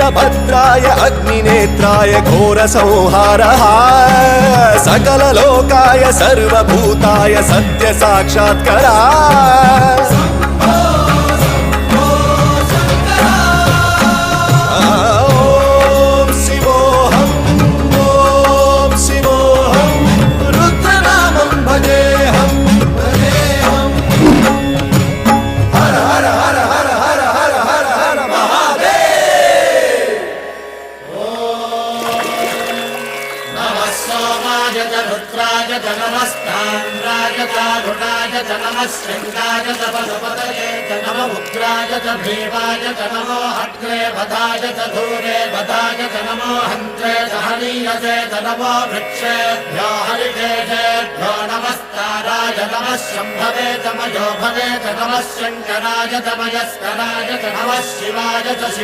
वीरभद्राय अग्निनेत्राय घोरसंहारः सकललोकाय सर्वभूताय सत्यसाक्षात्करा नमः शङ्काय च पशुपतये च नमः उग्राय च भीमाय च नमो हत्रे वधाय च धूरे वधाय च नमो हन्त्रे च हनीयसे च नमो वृक्षेभ्यो हरिकेशेभ्यो नमस्काराय नमः शम्भवे च मयो भवे च नमः शङ्कराय च मयस्कराय च नमः शिवाय च